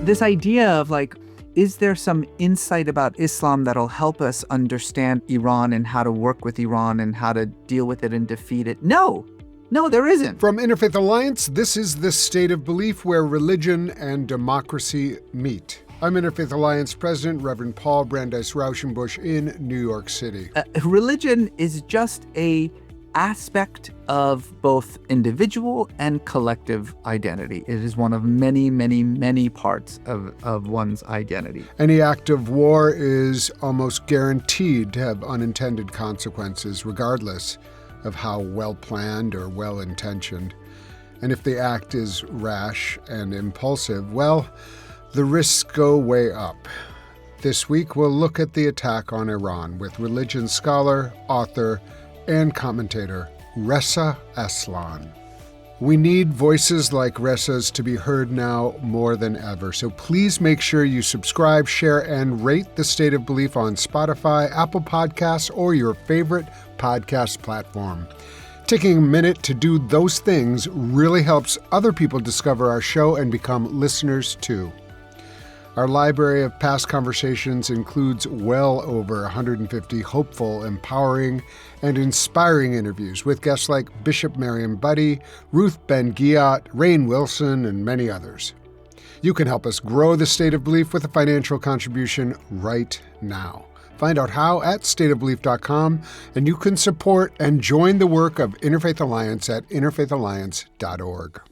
This idea of is there some insight about Islam that'll help us understand Iran and how to work with Iran and how to deal with it and defeat it? No, there isn't. From Interfaith Alliance, this is The State of Belief, where religion and democracy meet. I'm Interfaith Alliance President, Reverend Paul Brandeis Rauschenbusch in New York City. Religion is just a aspect of both individual and collective identity. It is one of many, many, many parts of one's identity. Any act of war is almost guaranteed to have unintended consequences, regardless of how well-planned or well-intentioned. And if the act is rash and impulsive, well, the risks go way up. This week, we'll look at the attack on Iran with religion scholar, author, and commentator Reza Aslan. We need voices like Reza's to be heard now more than ever. So please make sure you subscribe, share, and rate The State of Belief on Spotify, Apple Podcasts, or your favorite podcast platform. Taking a minute to do those things really helps other people discover our show and become listeners too. Our library of past conversations includes well over 150 hopeful, empowering, and inspiring interviews with guests like Bishop Mariam Buddy, Ruth Ben-Ghiat, Rainn Wilson, and many others. You can help us grow The State of Belief with a financial contribution right now. Find out how at stateofbelief.com, and you can support and join the work of Interfaith Alliance at interfaithalliance.org.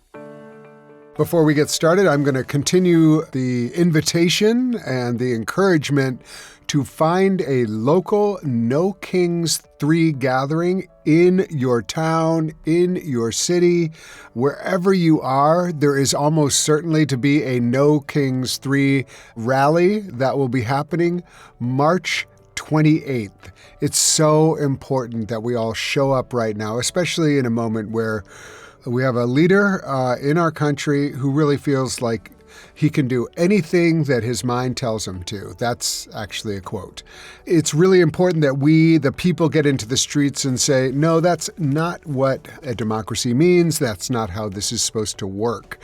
Before we get started, I'm going to continue the invitation and the encouragement to find a local No Kings 3 gathering in your town, in your city, wherever you are. There is almost certainly to be a No Kings 3 rally that will be happening March 28th. It's so important that we all show up right now, especially in a moment where we have a leader in our country who really feels like he can do anything that his mind tells him to. That's actually a quote. It's really important that we, the people, get into the streets and say, no, that's not what a democracy means. That's not how this is supposed to work.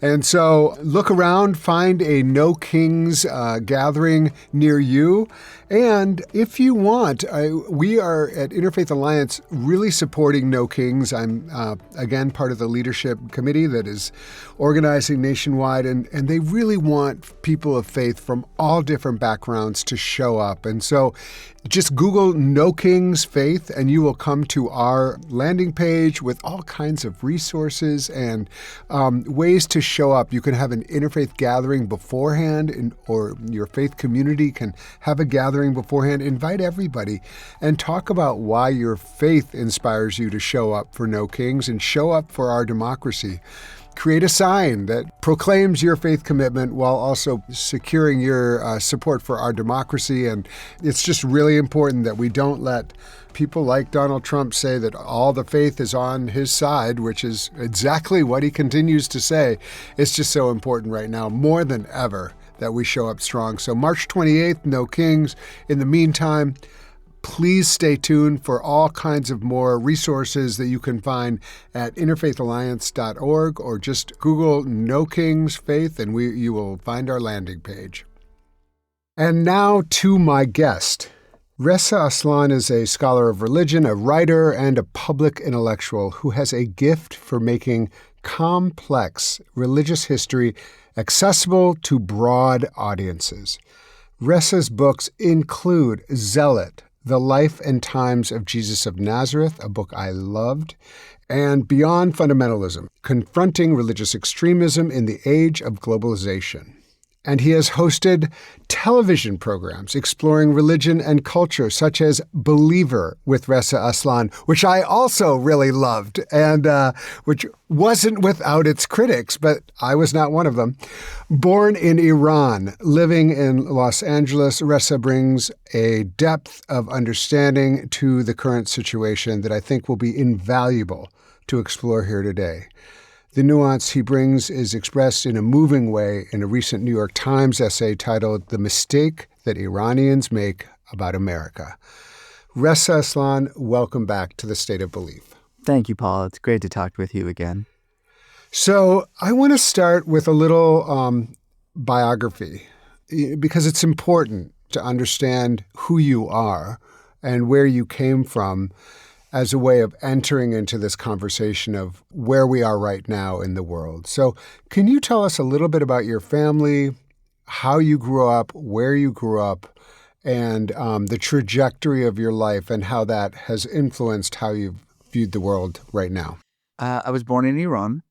And so look around, find a No Kings gathering near you. And if you want, we are at Interfaith Alliance really supporting No Kings. I'm, again, part of the leadership committee that is organizing nationwide. And they really want people of faith from all different backgrounds to show up. And so just Google No Kings Faith, and you will come to our landing page with all kinds of resources and ways to show up. You can have an interfaith gathering beforehand, or your faith community can have a gathering beforehand. Invite everybody and talk about why your faith inspires you to show up for No Kings and show up for our democracy. Create a sign that proclaims your faith commitment while also securing your support for our democracy. And it's just really important that we don't let people like Donald Trump say that all the faith is on his side, which is exactly what he continues to say. It's just so important right now, more than ever, that we show up strong. So March 28th, No Kings. In the meantime, please stay tuned for all kinds of more resources that you can find at interfaithalliance.org, or just Google No Kings Faith and you will find our landing page. And now to my guest. Reza Aslan is a scholar of religion, a writer, and a public intellectual who has a gift for making complex religious history accessible to broad audiences. Reza's books include Zealot, The Life and Times of Jesus of Nazareth, a book I loved, and Beyond Fundamentalism, Confronting Religious Extremism in the Age of Globalization. And he has hosted television programs exploring religion and culture, such as Believer with Reza Aslan, which I also really loved, and which wasn't without its critics, but I was not one of them. Born in Iran, living in Los Angeles, Reza brings a depth of understanding to the current situation that I think will be invaluable to explore here today. The nuance he brings is expressed in a moving way in a recent New York Times essay titled The Mistake That Iranians Make About America. Reza Aslan, welcome back to The State of Belief. Thank you, Paul. It's great to talk with you again. So I want to start with a little biography because it's important to understand who you are and where you came from as a way of entering into this conversation of where we are right now in the world. So, can you tell us a little bit about your family, how you grew up, where you grew up, and the trajectory of your life and how that has influenced how you've viewed the world right now? I was born in Iran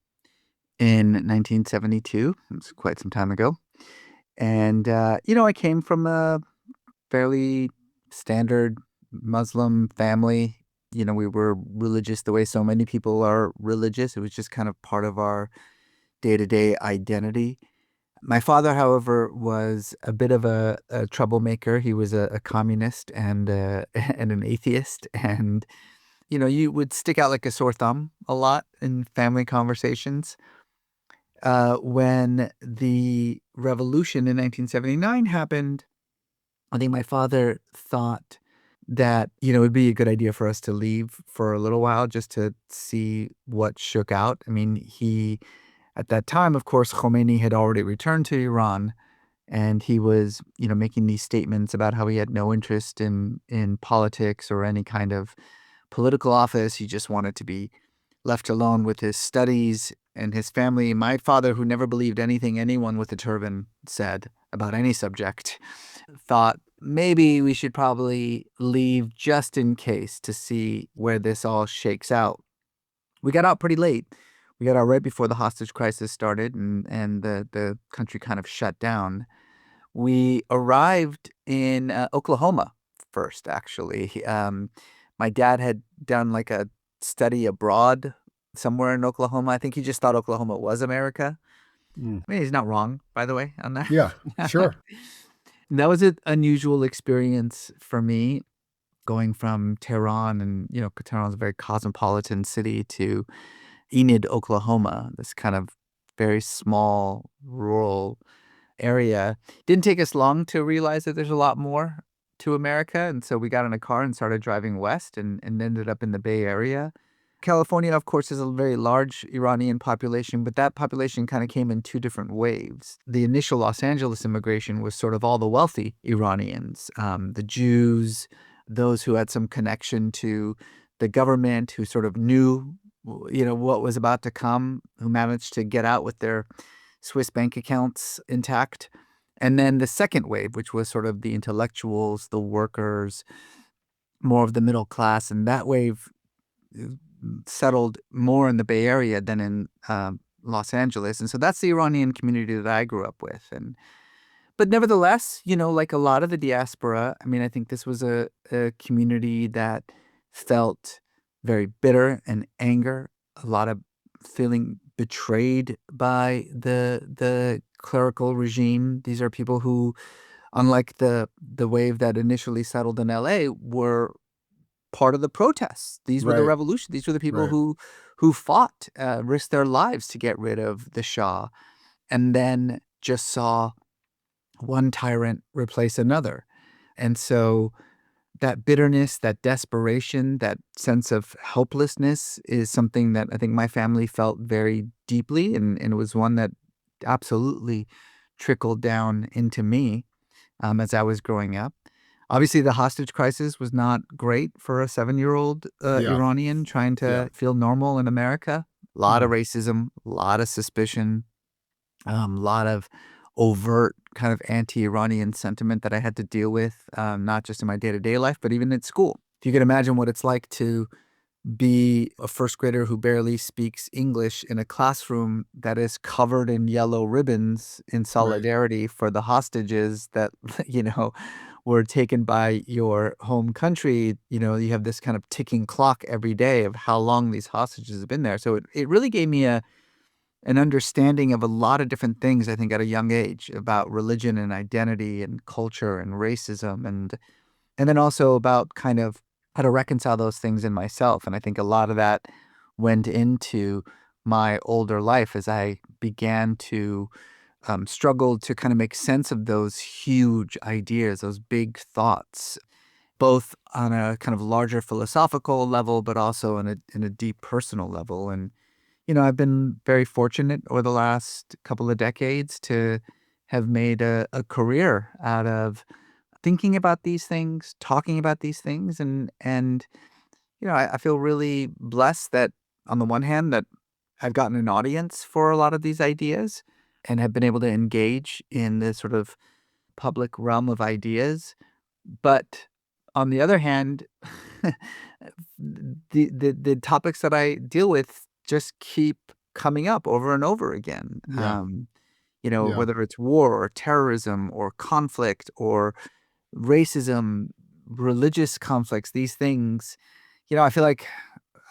in 1972. It was quite some time ago. And, I came from a fairly standard Muslim family. We were religious the way so many people are religious. It was just kind of part of our day-to-day identity. My father, however, was a bit of a troublemaker. He was a communist and and an atheist. And, you would stick out like a sore thumb a lot in family conversations. When the revolution in 1979 happened, I think my father thought that, it would be a good idea for us to leave for a little while just to see what shook out. I mean, at that time, of course, Khomeini had already returned to Iran, and he was, making these statements about how he had no interest in politics or any kind of political office. He just wanted to be left alone with his studies and his family. My father, who never believed anything anyone with a turban said about any subject, thought maybe we should probably leave just in case to see where this all shakes out. We got out pretty late. We got out right before the hostage crisis started and the country kind of shut down. We arrived in Oklahoma first, actually. My dad had done like a study abroad somewhere in Oklahoma. I think he just thought Oklahoma was America. Mm. I mean, he's not wrong, by the way, on that. Yeah, sure. That was an unusual experience for me, going from Tehran, and Tehran's a very cosmopolitan city, to Enid, Oklahoma, this kind of very small rural area. Didn't take us long to realize that there's a lot more to America, and so we got in a car and started driving west and ended up in the Bay Area. California, of course, is a very large Iranian population, but that population kind of came in two different waves. The initial Los Angeles immigration was sort of all the wealthy Iranians, the Jews, those who had some connection to the government, who sort of knew, what was about to come, who managed to get out with their Swiss bank accounts intact. And then the second wave, which was sort of the intellectuals, the workers, more of the middle class, and that wave settled more in the Bay Area than in Los Angeles. And so that's the Iranian community that I grew up with. But nevertheless, like a lot of the diaspora, I mean, I think this was a community that felt very bitter and anger, a lot of feeling betrayed by the clerical regime. These are people who, unlike the wave that initially settled in LA, were part of the protests. These were the Right, revolution. These were the people right. who fought, risked their lives to get rid of the Shah, and then just saw one tyrant replace another. And so that bitterness, that desperation, that sense of helplessness is something that I think my family felt very deeply, and it was one that absolutely trickled down into me as I was growing up. Obviously, the hostage crisis was not great for a 7-year-old Yeah, Iranian trying yeah. to feel normal in America. A lot of Mm. racism, a lot of suspicion, a lot of overt kind of anti-Iranian sentiment that I had to deal with, not just in my day-to-day life, but even at school. If you could imagine what it's like to be a first grader who barely speaks English in a classroom that is covered in yellow ribbons in Right. solidarity for the hostages that, were taken by your home country. You have this kind of ticking clock every day of how long these hostages have been there. So it really gave me an understanding of a lot of different things, I think, at a young age, about religion and identity and culture and racism, and then also about kind of how to reconcile those things in myself. And I think a lot of that went into my older life as I began to struggle to kind of make sense of those huge ideas, those big thoughts, both on a kind of larger philosophical level, but also in a deep personal level. And I've been very fortunate over the last couple of decades to have made a career out of thinking about these things, talking about these things, and I feel really blessed that on the one hand that I've gotten an audience for a lot of these ideas and have been able to engage in this sort of public realm of ideas. But on the other hand, the topics that I deal with just keep coming up over and over again. Yeah. Yeah. Whether it's war or terrorism or conflict or racism, religious conflicts, these things, I feel like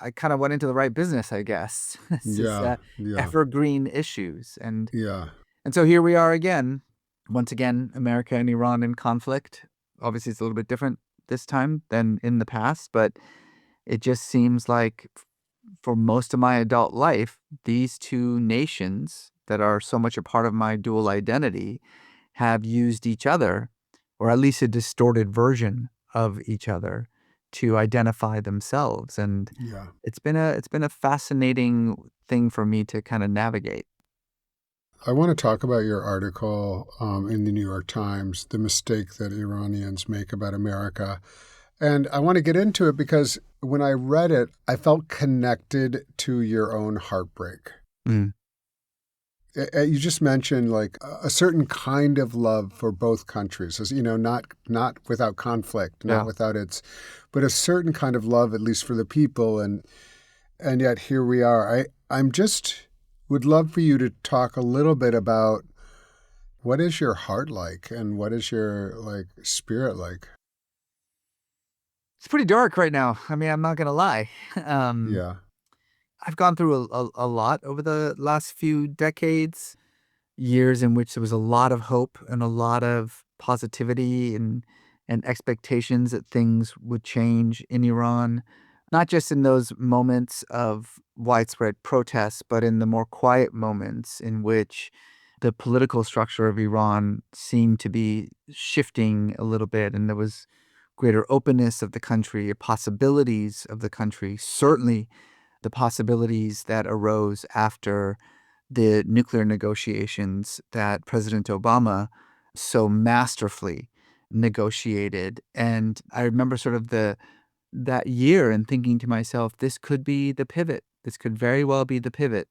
I kind of went into the right business, I guess. This is Yeah. Yeah. evergreen issues. Yeah. And so here we are again. Once again, America and Iran in conflict. Obviously, it's a little bit different this time than in the past, but it just seems like for most of my adult life, these two nations that are so much a part of my dual identity have used each other, or at least a distorted version of each other, to identify themselves. And Yeah. it's been a fascinating thing for me to kind of navigate. I want to talk about your article in the New York Times, The Mistake That Iranians Make About America. And I want to get into it because when I read it, I felt connected to your own heartbreak. Mm. You just mentioned like a certain kind of love for both countries, as not without conflict, not Yeah. without but a certain kind of love, at least for the people. And yet here we are. I'm just would love for you to talk a little bit about what is your heart like and what is your spirit like? It's pretty dark right now. I mean, I'm not gonna lie. Um, Yeah. I've gone through a lot over the last few decades, years in which there was a lot of hope and a lot of positivity and expectations that things would change in Iran, not just in those moments of widespread protests, but in the more quiet moments in which the political structure of Iran seemed to be shifting a little bit, and there was greater openness of the country, possibilities of the country, certainly the possibilities that arose after the nuclear negotiations that President Obama so masterfully negotiated. And I remember sort of that year and thinking to myself, this could be the pivot. This could very well be the pivot.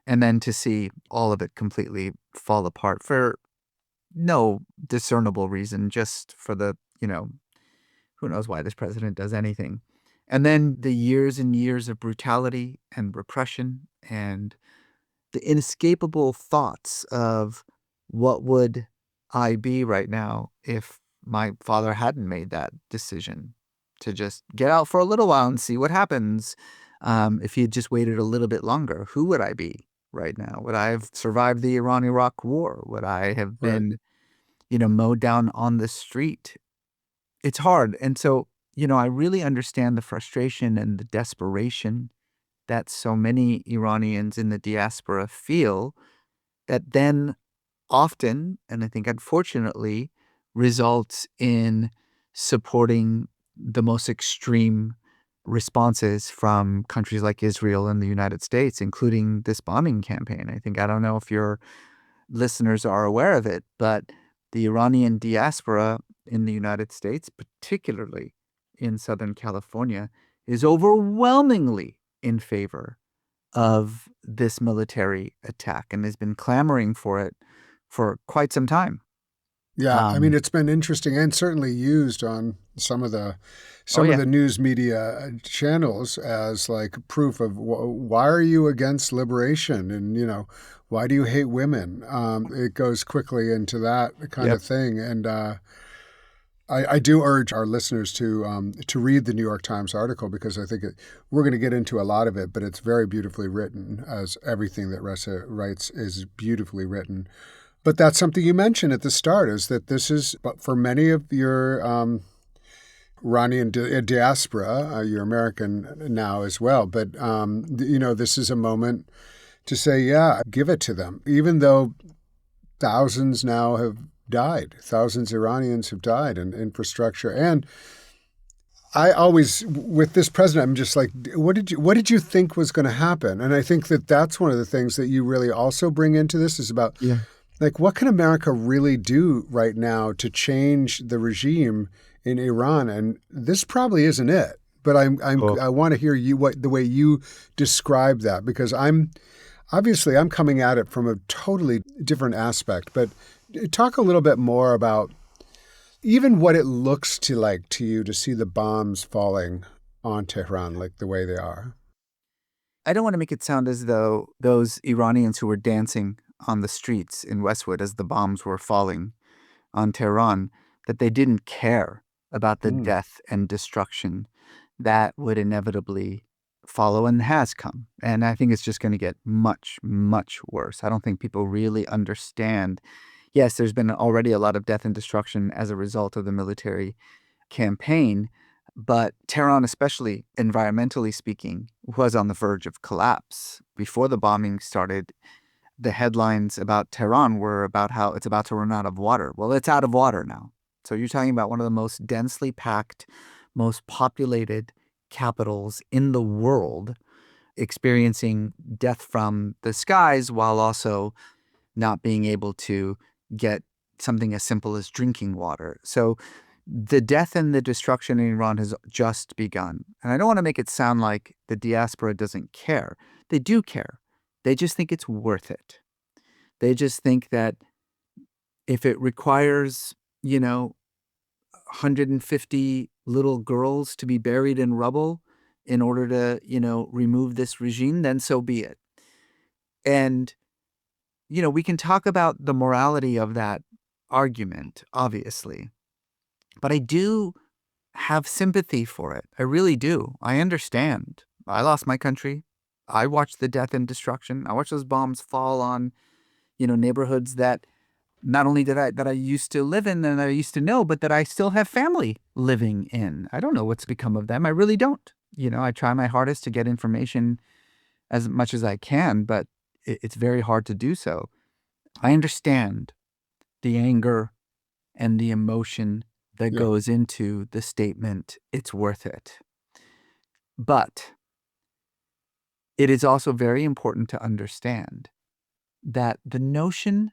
And then to see all of it completely fall apart for no discernible reason, just for who knows why this president does anything. And then the years and years of brutality and repression and the inescapable thoughts of what would I be right now if my father hadn't made that decision to just get out for a little while and see what happens. If he had just waited a little bit longer, who would I be right now? Would I have survived the Iran-Iraq war? Would I have Right. been, mowed down on the street? It's hard. And so, I really understand the frustration and the desperation that so many Iranians in the diaspora feel that then often, and I think unfortunately, results in supporting the most extreme responses from countries like Israel and the United States, including this bombing campaign. I don't know if your listeners are aware of it, but the Iranian diaspora in the United States, particularly in Southern California, is overwhelmingly in favor of this military attack and has been clamoring for it for quite some time. Yeah, I mean, Um, it's been interesting and certainly used on some of the oh yeah, news media channels as like proof of why are you against liberation and why do you hate women? It goes quickly into that kind yep, of thing, and I do urge our listeners to read the New York Times article because I think we're going to get into a lot of it, but it's very beautifully written, as everything that Reza writes is beautifully written. But that's something you mentioned at the start, is that this is, but for many of your Iranian diaspora, you're American now as well, but, this is a moment to say, yeah, give it to them, even though thousands now have died. Thousands of Iranians have died in infrastructure. And I always, with this president, I'm just like, what did you think was going to happen? And I think that that's one of the things that you really also bring into this is about yeah, Like, what can America really do right now to change the regime in Iran? And this probably isn't it. But I want to hear the way you describe that, because I'm coming at it from a totally different aspect. But talk a little bit more about even what it looks to you to see the bombs falling on Tehran like the way they are. I don't want to make it sound as though those Iranians who were dancing on the streets in Westwood as the bombs were falling on Tehran, that they didn't care about the Mm. death and destruction that would inevitably follow and has come. And I think it's just going to get much, much worse. I don't think people really understand. Yes, there's been already a lot of death and destruction as a result of the military campaign, but Tehran, especially environmentally speaking, was on the verge of collapse. Before the bombing started, the headlines about Tehran were about how it's about to run out of water. Well, it's out of water now. So you're talking about one of the most densely packed, most populated capitals in the world experiencing death from the skies while also not being able to get something as simple as drinking water. So the death and the destruction in Iran has just begun. And I don't want to make it sound like the diaspora doesn't care. They do care. They just think it's worth it. They just think that if it requires, 150 little girls to be buried in rubble in order to, remove this regime, then so be it. And, we can talk about the morality of that argument, obviously. But I do have sympathy for it. I really do. I understand. I lost my country. I watched the death and destruction. I watched those bombs fall on, neighborhoods that not only that I used to live in and I used to know, but that I still have family living in. I don't know what's become of them. I really don't. I try my hardest to get information as much as I can, but it's very hard to do so. I understand the anger and the emotion that Yeah. goes into the statement, it's worth it. But it is also very important to understand that the notion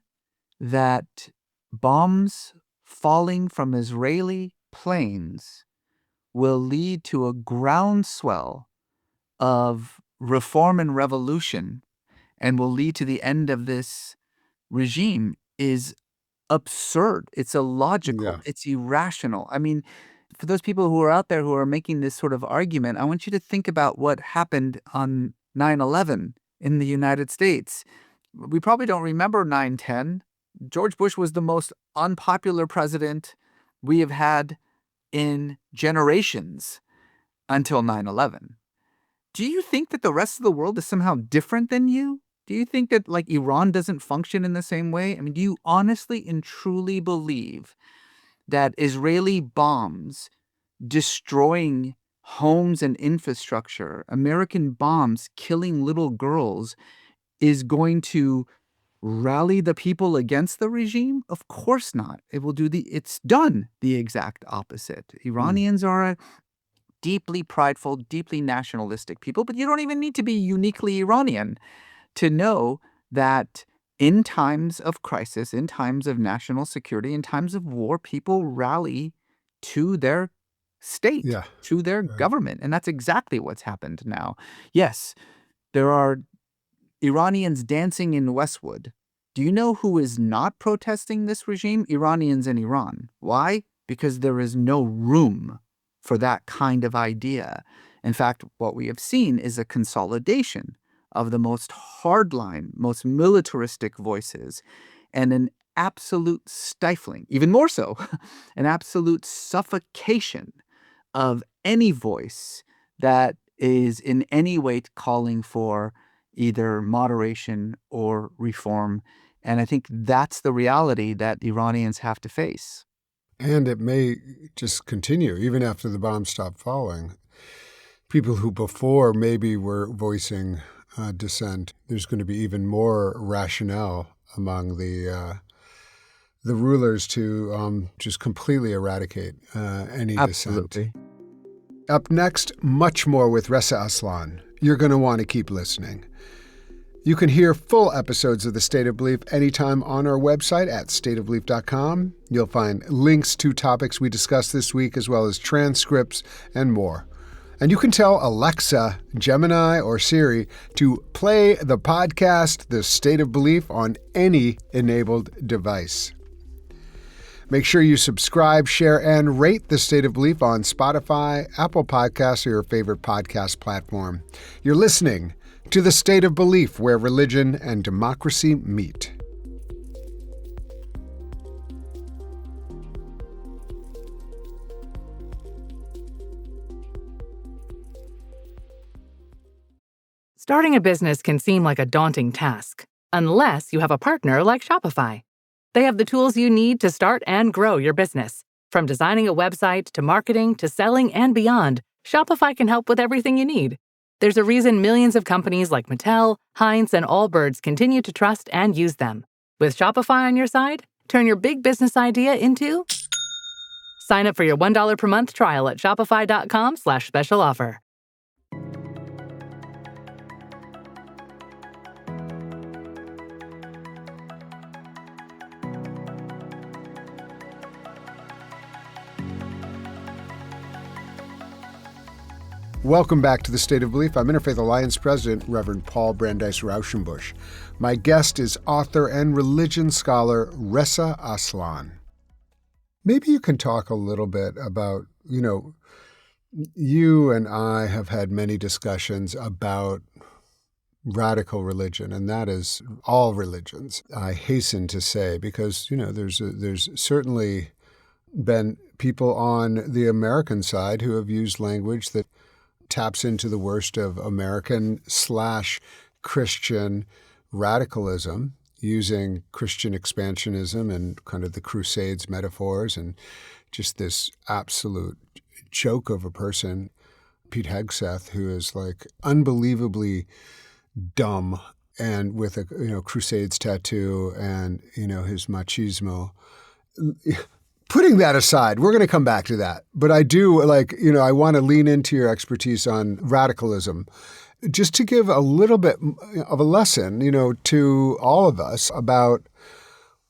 that bombs falling from Israeli planes will lead to a groundswell of reform and revolution and will lead to the end of this regime is absurd. It's illogical. Yeah. It's irrational. I mean, for those people who are out there who are making this sort of argument, I want you to think about what happened on 9/11 in the United States. We probably don't remember 9/10. George Bush was the most unpopular president we have had in generations until 9/11. Do you think that the rest of the world is somehow different than you? Do you think that like Iran doesn't function in the same way? I mean, do you honestly and truly believe that Israeli bombs destroying homes and infrastructure, American bombs killing little girls is going to rally the people against the regime? Of course not. It's done the exact opposite. Mm. Iranians are a deeply prideful, deeply nationalistic people, but you don't even need to be uniquely Iranian to know that in times of crisis, in times of national security, in times of war, people rally to their state, Yeah. to their Right. government. And that's exactly what's happened now. Yes, there are Iranians dancing in Westwood. Do you know who is not protesting this regime? Iranians in Iran. Why? Because there is no room for that kind of idea. In fact, what we have seen is a consolidation of the most hardline, most militaristic voices and an absolute stifling, even more so, an absolute suffocation of any voice that is in any way calling for either moderation or reform. And I think that's the reality that Iranians have to face. And it may just continue even after the bombs stop falling. People who before maybe were voicing dissent, there's going to be even more rationale among the rulers to just completely eradicate any dissent. Absolutely. Up next, much more with Reza Aslan. You're going to want to keep listening. You can hear full episodes of The State of Belief anytime on our website at stateofbelief.com. You'll find links to topics we discussed this week, as well as transcripts and more. And you can tell Alexa, Gemini, or Siri to play the podcast, The State of Belief, on any enabled device. Make sure you subscribe, share, and rate The State of Belief on Spotify, Apple Podcasts, or your favorite podcast platform. You're listening to The State of Belief, where religion and democracy meet. Starting a business can seem like a daunting task, unless you have a partner like Shopify. They have the tools you need to start and grow your business. From designing a website to marketing to selling and beyond, Shopify can help with everything you need. There's a reason millions of companies like Mattel, Heinz, and Allbirds continue to trust and use them. With Shopify on your side, turn your big business idea into... Sign up for your $1 per month trial at shopify.com/special offer. Welcome back to The State of Belief. I'm Interfaith Alliance President, Reverend Paul Brandeis Rauschenbusch. My guest is author and religion scholar Reza Aslan. Maybe you can talk a little bit about, you and I have had many discussions about radical religion, and that is all religions, I hasten to say, because, there's certainly been people on the American side who have used language that taps into the worst of American/Christian radicalism, using Christian expansionism and kind of the Crusades metaphors, and just this absolute joke of a person, Pete Hegseth, who is like unbelievably dumb and with a Crusades tattoo and his machismo. Putting that aside, we're going to come back to that. But I do I want to lean into your expertise on radicalism, just to give a little bit of a lesson, to all of us about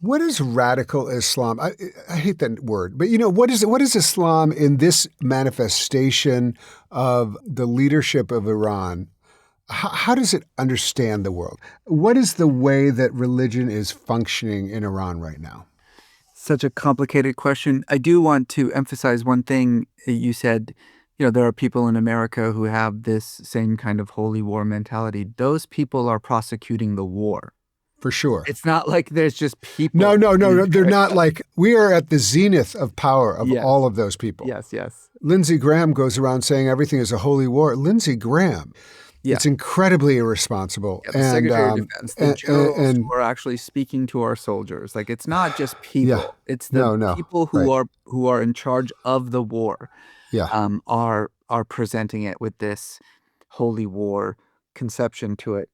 what is radical Islam. I hate that word, but what is Islam in this manifestation of the leadership of Iran? How does it understand the world? What is the way that religion is functioning in Iran right now? Such a complicated question. I do want to emphasize one thing. You said, there are people in America who have this same kind of holy war mentality. Those people are prosecuting the war. For sure. It's not like there's just people. No. They're not like, we are at the zenith of power of all of those people. Yes. Lindsey Graham goes around saying everything is a holy war. Lindsey Graham. Yeah. It's incredibly irresponsible. Yeah, the Secretary of Defense, the generals who are actually speaking to our soldiers. Like, it's not just people; it's the people who are in charge of the war. Are presenting it with this holy war conception to it.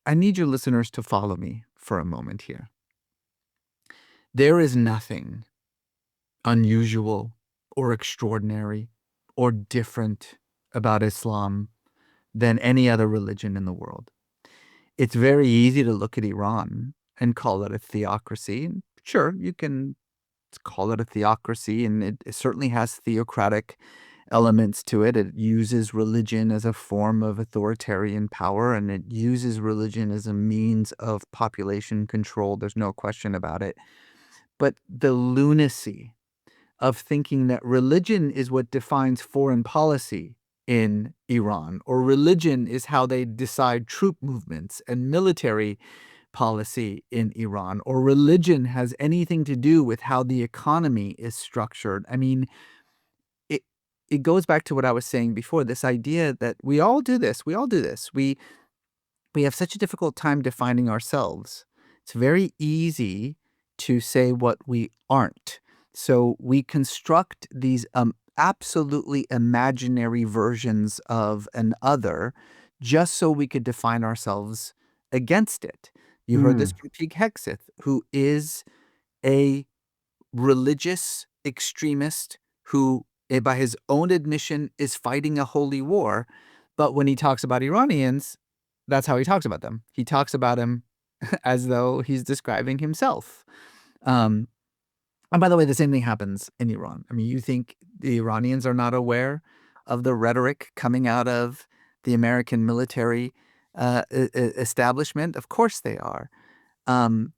I need your listeners to follow me for a moment here. There is nothing unusual or extraordinary or different about Islam than any other religion in the world. It's very easy to look at Iran and call it a theocracy. Sure, you can call it a theocracy, and it certainly has theocratic elements to it. It uses religion as a form of authoritarian power, and it uses religion as a means of population control. There's no question about it. But the lunacy of thinking that religion is what defines foreign policy in Iran, or religion is how they decide troop movements and military policy in Iran, or religion has anything to do with how the economy is structured. I mean, it goes back to what I was saying before, this idea that we all do this. We have such a difficult time defining ourselves. It's very easy to say what we aren't. So we construct these absolutely imaginary versions of an other just so we could define ourselves against it. You heard this from Pete Hegseth, who is a religious extremist who, by his own admission, is fighting a holy war. But when he talks about Iranians, That's how he talks about them. He talks about him as though he's describing himself. Um, and by the way, the same thing happens in Iran. I mean, you think the Iranians are not aware of the rhetoric coming out of the American military establishment? Of course they are. Um,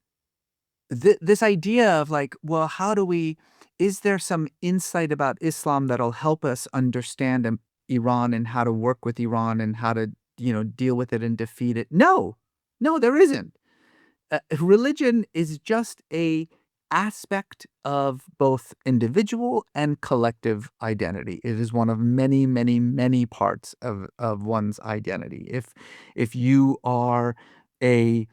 this idea of like, well, is there some insight about Islam that'll help us understand Iran and how to work with Iran and how to, deal with it and defeat it? No, there isn't. Religion is just a aspect of both individual and collective identity. It is one of many, many, many parts of one's identity. If you are a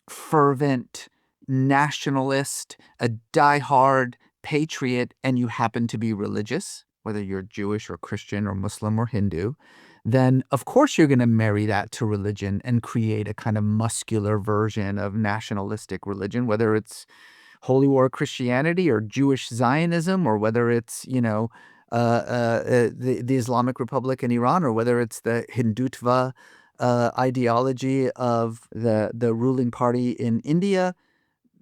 fervent nationalist, a diehard patriot, and you happen to be religious, whether you're Jewish or Christian or Muslim or Hindu, then of course you're going to marry that to religion and create a kind of muscular version of nationalistic religion, whether it's Holy War Christianity or Jewish Zionism, or whether it's, the Islamic Republic in Iran, or whether it's the Hindutva ideology of the ruling party in India.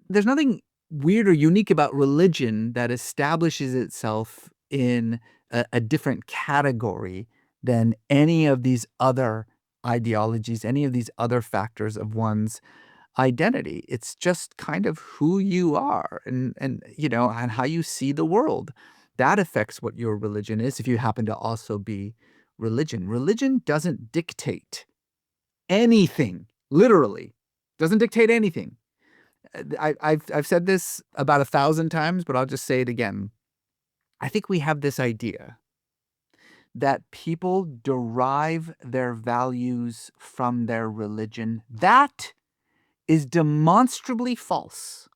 There's nothing weird or unique about religion that establishes itself in a different category than any of these other ideologies, any of these other factors of one's identity. It's just kind of who you are and how you see the world. That affects what your religion is if you happen to also be religion. Religion doesn't dictate anything, literally. Doesn't dictate anything. I've said this about 1,000 times, but I'll just say it again. I think we have this idea that people derive their values from their religion. That is demonstrably false.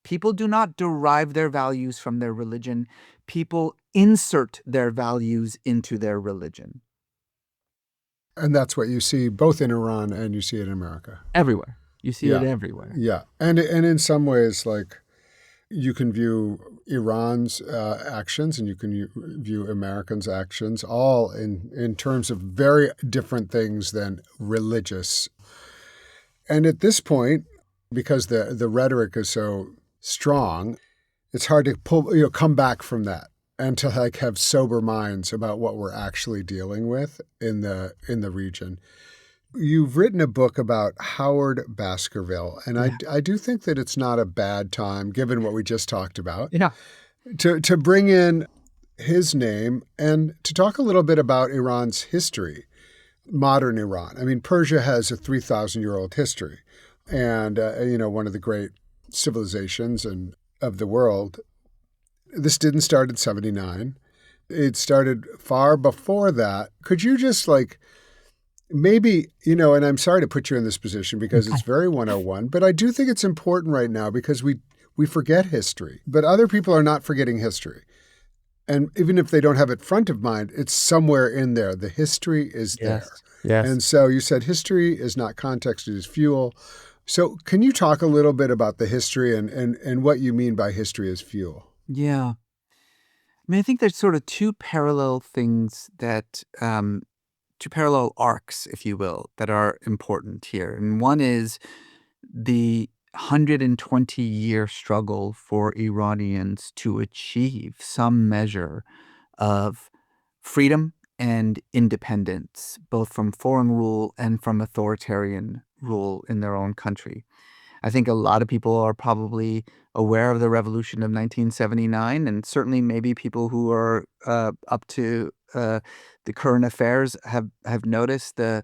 People do not derive their values from their religion. People insert their values into their religion. And that's what you see both in Iran and you see it in America. Everywhere. You see it everywhere. Yeah. And in some ways, like, you can view Iran's actions and you can view Americans' actions all in terms of very different things than religious. And at this point, because the rhetoric is so strong, it's hard to come back from that and to like have sober minds about what we're actually dealing with in the region. You've written a book about Howard Baskerville, and I do think that it's not a bad time, given what we just talked about, to bring in his name and to talk a little bit about Iran's history, modern Iran. I mean, Persia has a 3,000-year-old history, and one of the great civilizations of the world. This didn't start in 79. It started far before that. Could you just maybe, and I'm sorry to put you in this position because it's very 101, but I do think it's important right now because we forget history, but other people are not forgetting history. And even if they don't have it front of mind, it's somewhere in there. The history is there. Yes. And so you said history is not context, it is fuel. So can you talk a little bit about the history and what you mean by history as fuel? Yeah. I mean, I think there's sort of two parallel things two parallel arcs, if you will, that are important here. And one is the 120-year struggle for Iranians to achieve some measure of freedom and independence, both from foreign rule and from authoritarian rule in their own country. I think a lot of people are probably aware of the revolution of 1979, and certainly maybe people who are up to the current affairs have noticed the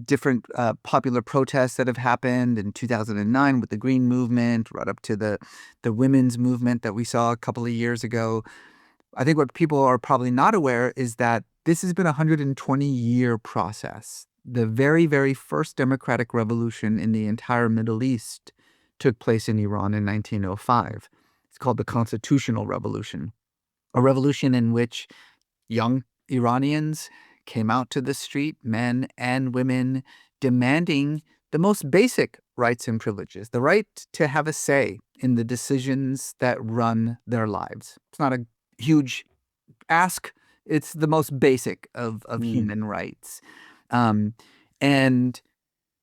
different popular protests that have happened in 2009 with the Green Movement, right up to the women's movement that we saw a couple of years ago. I think what people are probably not aware is that this has been a 120-year process. The very, very first democratic revolution in the entire Middle East took place in Iran in 1905. It's called the Constitutional Revolution, a revolution in which young Iranians came out to the street, men and women, demanding the most basic rights and privileges, the right to have a say in the decisions that run their lives. It's not a huge ask. It's the most basic of human rights. And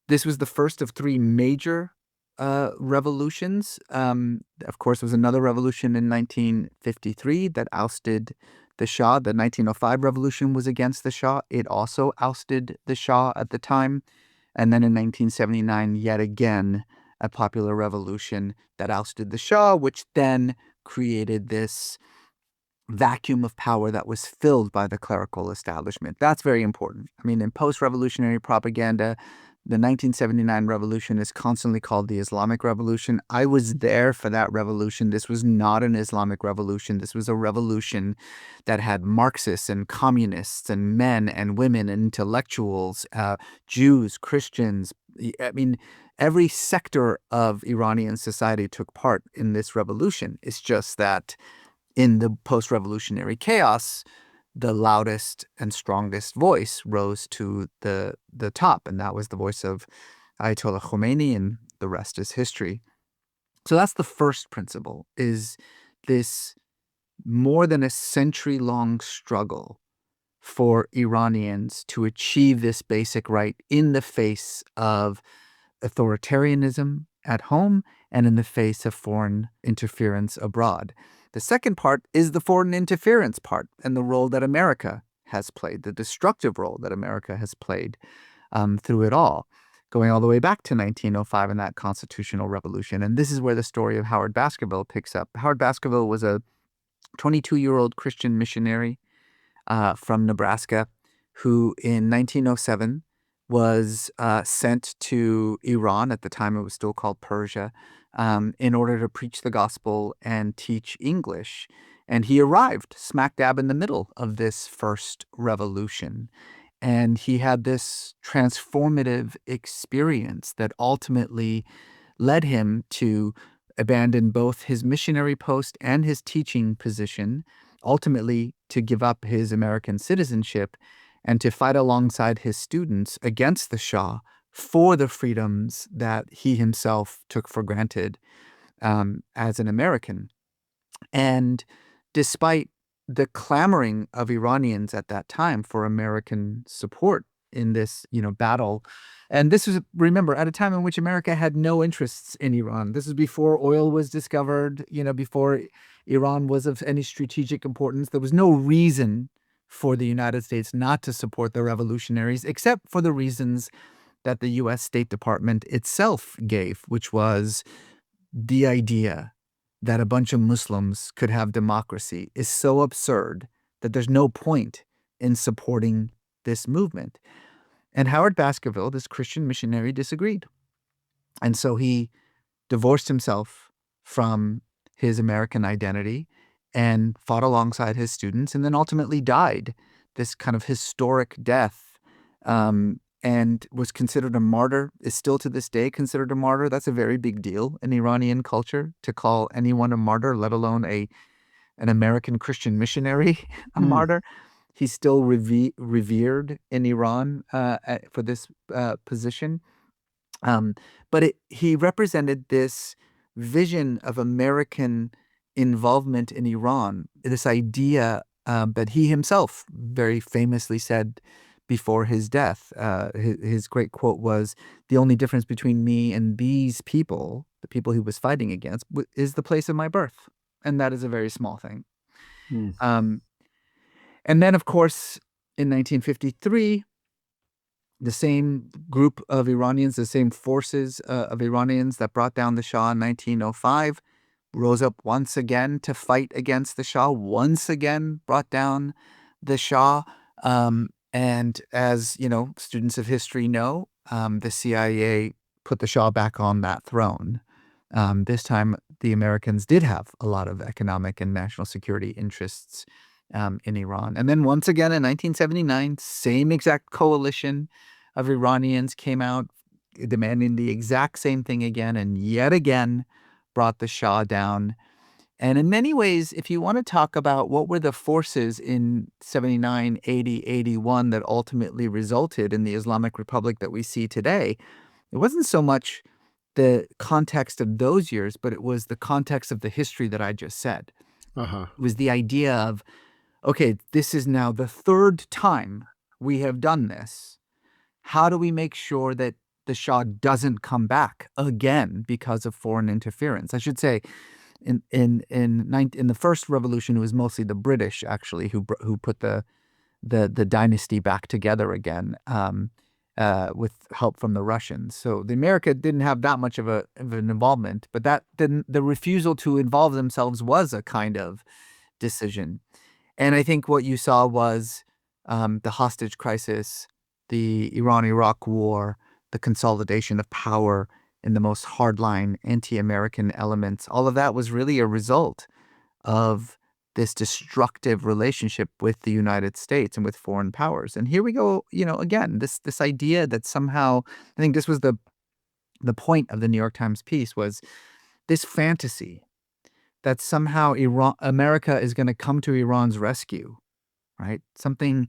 this was the first of three major revolutions. Of course, there was another revolution in 1953 that ousted the Shah. The 1905 revolution was against the Shah. It also ousted the Shah at the time. And then in 1979, yet again, a popular revolution that ousted the Shah, which then created this vacuum of power that was filled by the clerical establishment. That's very important. I mean, in post-revolutionary propaganda, the 1979 revolution is constantly called the Islamic Revolution. I was there for that revolution. This was not an Islamic revolution. This was a revolution that had Marxists and communists and men and women and intellectuals, Jews, Christians. I mean, every sector of Iranian society took part in this revolution. It's just that in the post-revolutionary chaos, the loudest and strongest voice rose to the top, and that was the voice of Ayatollah Khomeini, and the rest is history. So that's the first principle, is this more than a century-long struggle for Iranians to achieve this basic right in the face of authoritarianism at home and in the face of foreign interference abroad. The second part is the foreign interference part and the role that America has played, the destructive role that America has played through it all, going all the way back to 1905 and that constitutional revolution. And this is where the story of Howard Baskerville picks up. Howard Baskerville was a 22-year-old Christian missionary from Nebraska who in 1907 was sent to Iran. At the time it was still called Persia, in order to preach the gospel and teach English. And he arrived smack dab in the middle of this first revolution. And he had this transformative experience that ultimately led him to abandon both his missionary post and his teaching position, ultimately to give up his American citizenship and to fight alongside his students against the Shah for the freedoms that he himself took for granted as an American. And despite the clamoring of Iranians at that time for American support in this, battle, and this was, remember, at a time in which America had no interests in Iran. This is before oil was discovered, before Iran was of any strategic importance. There was no reason for the United States not to support the revolutionaries, except for the reasons that the U.S. State Department itself gave, which was the idea that a bunch of Muslims could have democracy is so absurd that there's no point in supporting this movement. And Howard Baskerville, this Christian missionary, disagreed. And so he divorced himself from his American identity and fought alongside his students, and then ultimately died this kind of historic death, and was considered a martyr, is still to this day considered a martyr. That's a very big deal in Iranian culture, to call anyone a martyr, let alone an American Christian missionary a martyr. He's still revered in Iran for this position. But he represented this vision of American involvement in Iran, this idea that he himself very famously said before his death. His great quote was, "The only difference between me and these people, the people he was fighting against, is the place of my birth." And that is a very small thing. And then, of course, in 1953, the same group of Iranians, the same forces of Iranians that brought down the Shah in 1905, rose up once again to fight against the Shah, once again brought down the Shah. And as, students of history know, the CIA put the Shah back on that throne. This time, the Americans did have a lot of economic and national security interests in Iran. And then once again in 1979, same exact coalition of Iranians came out demanding the exact same thing again, and yet again brought the Shah down. And in many ways, if you want to talk about what were the forces in 79, 80, 81 that ultimately resulted in the Islamic Republic that we see today, it wasn't so much the context of those years, but it was the context of the history that I just said. It was the idea of, okay, this is now the third time we have done this. how do we make sure that the Shah doesn't come back again because of foreign interference? I should say, in the first revolution, it was mostly the British actually who put the dynasty back together again, with help from the Russians. So the America didn't have that much of an involvement, but the refusal to involve themselves was a kind of decision. And I think what you saw was the hostage crisis, the Iran-Iraq war, the consolidation of power in the most hardline anti-American elements. All of that was really a result of this destructive relationship with the United States and with foreign powers. And here we go, again, this idea that somehow, I think this was the point of the New York Times piece, was this fantasy that somehow America is going to come to Iran's rescue, right? Something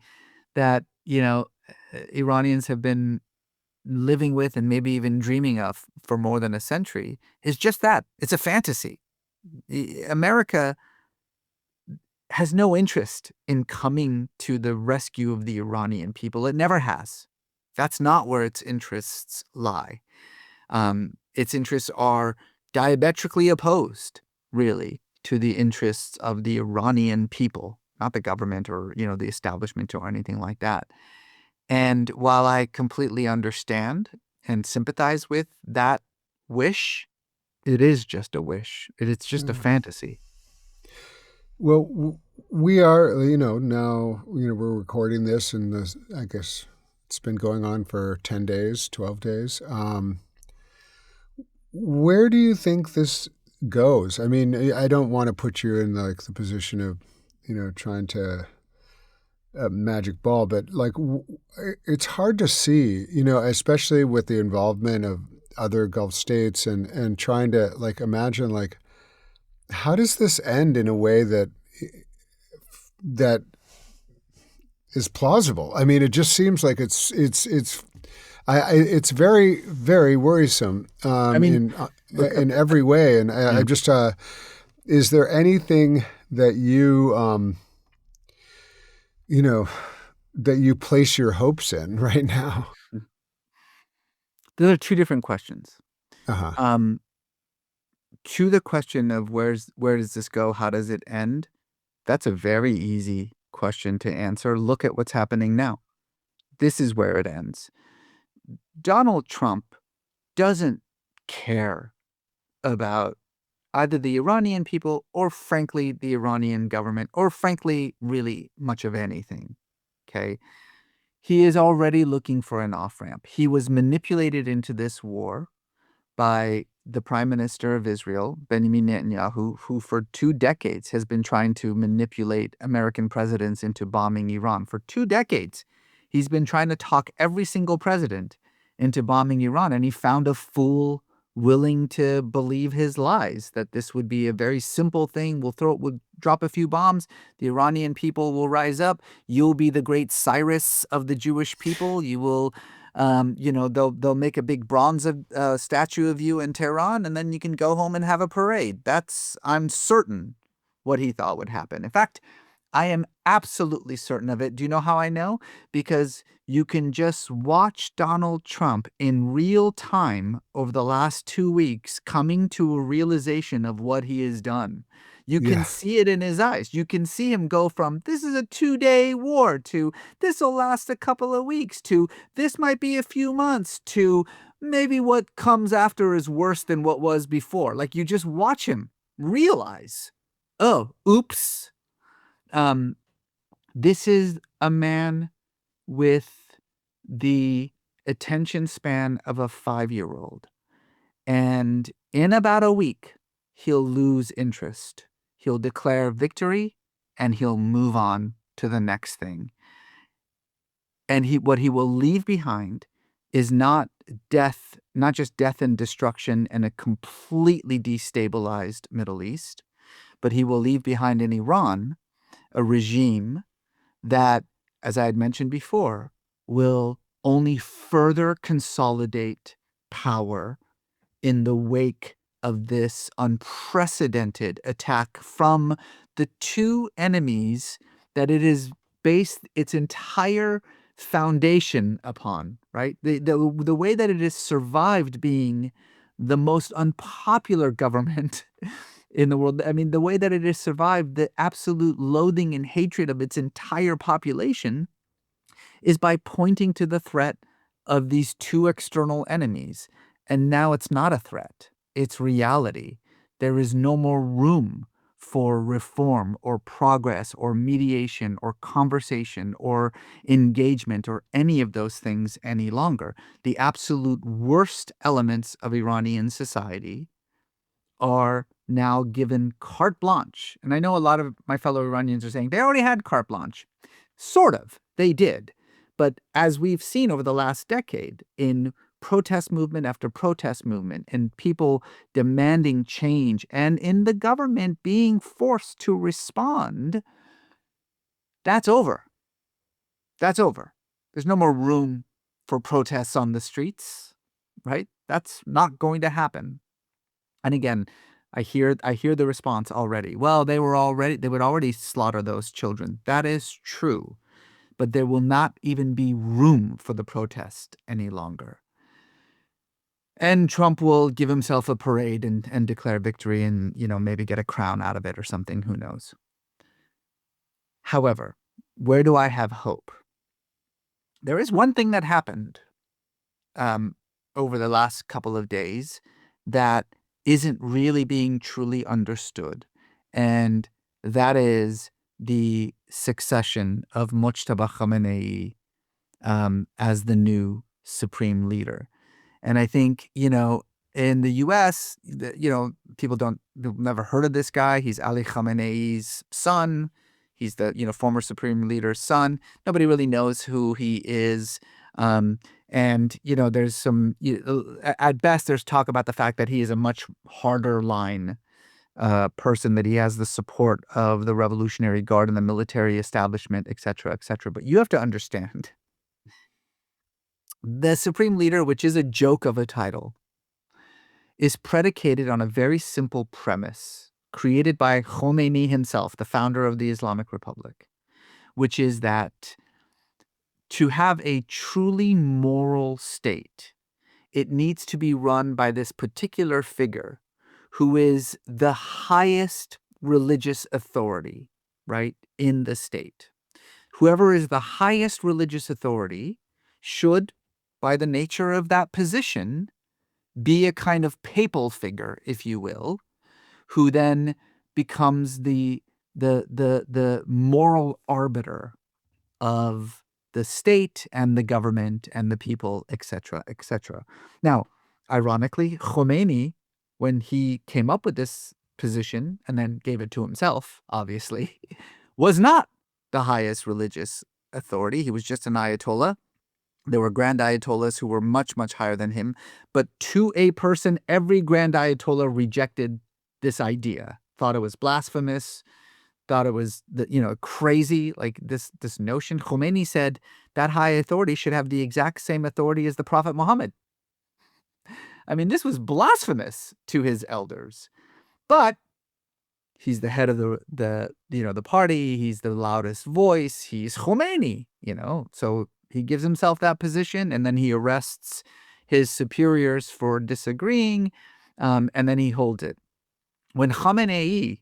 that, Iranians have been living with and maybe even dreaming of for more than a century, is just that. It's a fantasy. America has no interest in coming to the rescue of the Iranian people. It never has. That's not where its interests lie. Its interests are diametrically opposed, really, to the interests of the Iranian people, not the government or, the establishment or anything like that. And while I completely understand and sympathize with that wish, it is just a wish. It's just a fantasy. Well, we are, now, we're recording this, and I guess it's been going on for 10 days, 12 days. Where do you think this goes? I mean, I don't want to put you in the position of, trying to magic ball, but it's hard to see, especially with the involvement of other Gulf states and trying to imagine how does this end in a way that is plausible? I mean, it just seems like it's very, very worrisome. In every way, and I just is there anything that you that you place your hopes in right now? Those are two different questions. Uh-huh. To the question of where does this go? How does it end? That's a very easy question to answer. Look at what's happening now. This is where it ends. Donald Trump doesn't care about either the Iranian people or, frankly, the Iranian government or, frankly, really much of anything. Okay? He is already looking for an off-ramp. He was manipulated into this war by the Prime Minister of Israel, Benjamin Netanyahu, who for 2 decades has been trying to manipulate American presidents into bombing Iran. For 2 decades, he's been trying to talk every single president into bombing Iran, and he found a fool willing to believe his lies, that this would be a very simple thing. We'll drop a few bombs. The Iranian people will rise up. You'll be the great Cyrus of the Jewish people. You will, they'll make a big bronze statue of you in Tehran, and then you can go home and have a parade. I'm certain, what he thought would happen. In fact, I am absolutely certain of it. Do you know how I know? Because you can just watch Donald Trump in real time over the last 2 weeks coming to a realization of what he has done. You can see it in his eyes. You can see him go from, this is a 2-day war, to this will last a couple of weeks, to this might be a few months, to maybe what comes after is worse than what was before. You just watch him realize, oh, oops. This is a man with the attention span of a 5-year-old. And in about a week, he'll lose interest. He'll declare victory and he'll move on to the next thing. And what he will leave behind is not just death and destruction and a completely destabilized Middle East, but he will leave behind in Iran a regime that, as I had mentioned before, will only further consolidate power in the wake of this unprecedented attack from the two enemies that it is based its entire foundation upon, right? The way that it has survived being the most unpopular government in the world. I mean, the way that it has survived the absolute loathing and hatred of its entire population is by pointing to the threat of these two external enemies. And now it's not a threat, it's reality. There is no more room for reform or progress or mediation or conversation or engagement or any of those things any longer. The absolute worst elements of Iranian society are now given carte blanche. And I know a lot of my fellow Iranians are saying they already had carte blanche. Sort of, they did. But as we've seen over the last decade in protest movement after protest movement and people demanding change and in the government being forced to respond, that's over. That's over. There's no more room for protests on the streets, right? That's not going to happen. And again, I hear the response already. Well, they would already slaughter those children. That is true. But there will not even be room for the protest any longer. And Trump will give himself a parade and declare victory and, maybe get a crown out of it or something, who knows. However, where do I have hope? There is one thing that happened over the last couple of days that isn't really being truly understood. And that is the succession of Mojtaba Khamenei as the new supreme leader. And I think, in the U.S., people they've never heard of this guy. He's Ali Khamenei's son. He's the, former supreme leader's son. Nobody really knows who he is. And, there's some, at best, there's talk about the fact that he is a much harder line person, that he has the support of the Revolutionary Guard and the military establishment, et cetera, et cetera. But you have to understand, the supreme leader, which is a joke of a title, is predicated on a very simple premise created by Khomeini himself, the founder of the Islamic Republic, which is that to have a truly moral state, it needs to be run by this particular figure who is the highest religious authority, right, in the state. Whoever is the highest religious authority should, by the nature of that position, be a kind of papal figure, if you will, who then becomes the moral arbiter of the state and the government and the people, etc., etc. Now, ironically, Khomeini, when he came up with this position and then gave it to himself, obviously, was not the highest religious authority. He was just an ayatollah. There were grand ayatollahs who were much, much higher than him. But to a person, every grand ayatollah rejected this idea, thought it was blasphemous, thought it was crazy, like this notion. Khomeini said that high authority should have the exact same authority as the Prophet Muhammad. I mean, this was blasphemous to his elders. But he's the head of the party. He's the loudest voice. He's Khomeini, So he gives himself that position, and then he arrests his superiors for disagreeing, and then he holds it. When Khamenei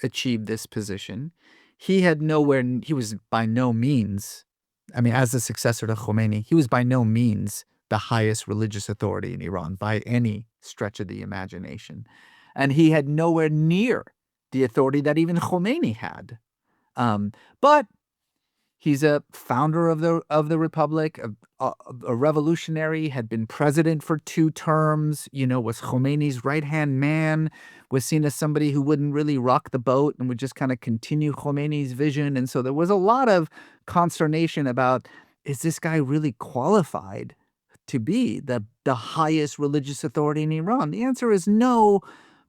achieved this position, he was by no means, as the successor to Khomeini, he was by no means the highest religious authority in Iran by any stretch of the imagination. And he had nowhere near the authority that even Khomeini had. But he's a founder of the republic, a revolutionary, had been president for 2 terms, was Khomeini's right-hand man, was seen as somebody who wouldn't really rock the boat and would just kind of continue Khomeini's vision. And so there was a lot of consternation about, is this guy really qualified to be the highest religious authority in Iran? The answer is no.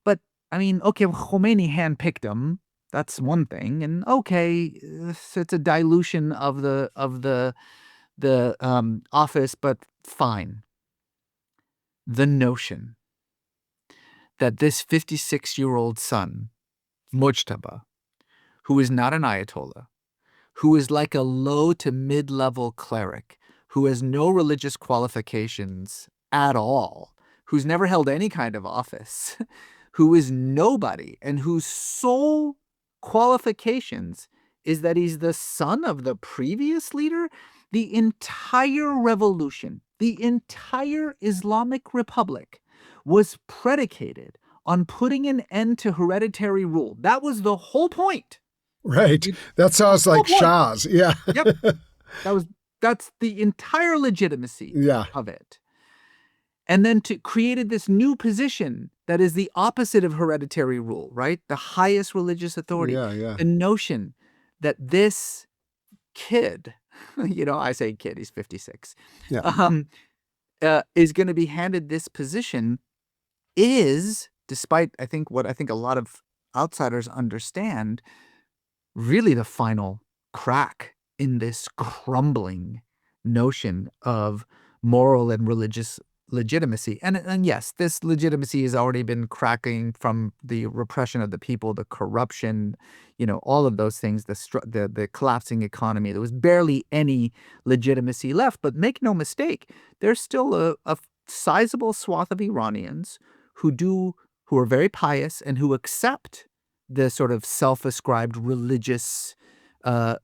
But okay, Khomeini handpicked him. That's one thing, and okay, it's a dilution of the office, but fine. The notion that this 56-year-old son, Mojtaba, who is not an ayatollah, who is like a low to mid-level cleric, who has no religious qualifications at all, who's never held any kind of office, who is nobody, and whose sole qualifications is that he's the son of the previous leader, the entire revolution, the entire Islamic Republic was predicated on putting an end to hereditary rule. That was the whole point. Right. That sounds like Shah's. Yeah. Yep. That's the entire legitimacy of it. And then created this new position that is the opposite of hereditary rule, right? The highest religious authority. Yeah. The notion that this kid, I say kid, he's 56, is going to be handed this position is, despite what I think a lot of outsiders understand, really the final crack in this crumbling notion of moral and religious legitimacy. And yes, this legitimacy has already been cracking from the repression of the people, the corruption, all of those things, the collapsing economy. There was barely any legitimacy left. But make no mistake, there's still a sizable swath of Iranians who are very pious and who accept the sort of self-ascribed religious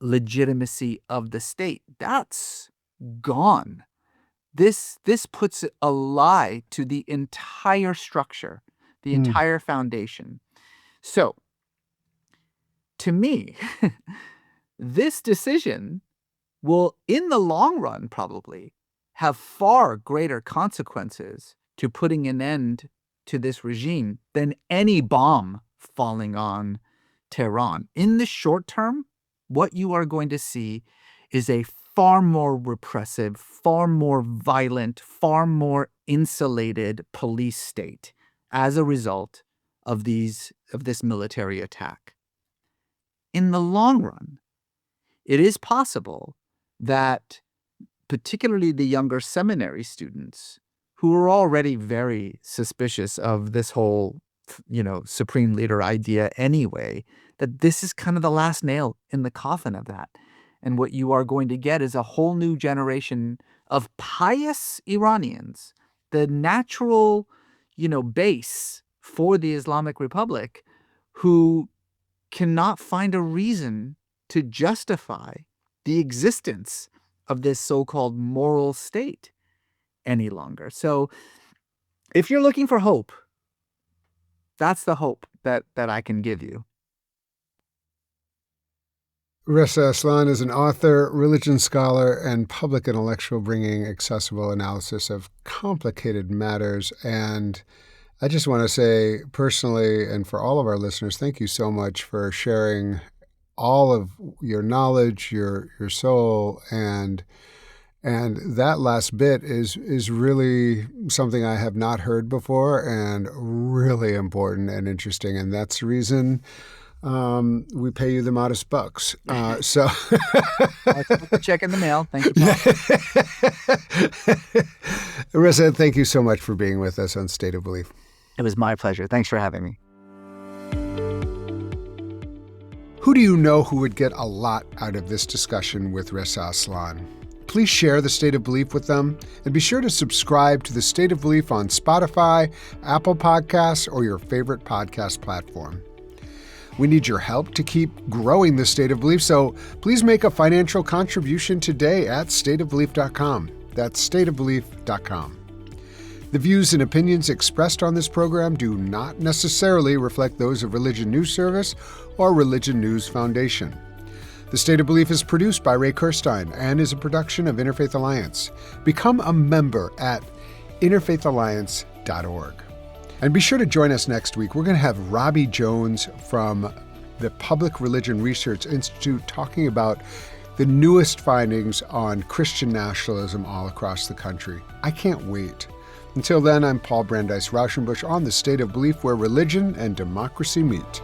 legitimacy of the state. That's gone. This puts a lie to the entire structure, the entire foundation. So, to me, this decision will, in the long run, probably have far greater consequences to putting an end to this regime than any bomb falling on Tehran. In the short term, what you are going to see is a far more repressive, far more violent, far more insulated police state as a result of this military attack. In the long run, it is possible that particularly the younger seminary students who are already very suspicious of this whole, supreme leader idea anyway, that this is kind of the last nail in the coffin of that. And what you are going to get is a whole new generation of pious Iranians, the natural, base for the Islamic Republic, who cannot find a reason to justify the existence of this so-called moral state any longer. So if you're looking for hope, that's the hope that I can give you. Reza Aslan is an author, religion scholar, and public intellectual, bringing accessible analysis of complicated matters. And I just want to say personally, and for all of our listeners, thank you so much for sharing all of your knowledge, your soul, and that last bit is really something I have not heard before and really important and interesting. And that's the reason we pay you the modest bucks. So I'll put the check in the mail. Thank you, Paul. Reza, thank you so much for being with us on State of Belief. It was my pleasure. Thanks for having me. Who do you know who would get a lot out of this discussion with Reza Aslan? Please share the State of Belief with them, and be sure to subscribe to the State of Belief on Spotify, Apple Podcasts, or your favorite podcast platform. We need your help to keep growing the State of Belief, so please make a financial contribution today at stateofbelief.com. That's stateofbelief.com. The views and opinions expressed on this program do not necessarily reflect those of Religion News Service or Religion News Foundation. The State of Belief is produced by Ray Kirstein and is a production of Interfaith Alliance. Become a member at interfaithalliance.org. And be sure to join us next week. We're going to have Robbie Jones from the Public Religion Research Institute talking about the newest findings on Christian nationalism all across the country. I can't wait. Until then, I'm Paul Brandeis Rauschenbusch on the State of Belief, where religion and democracy meet.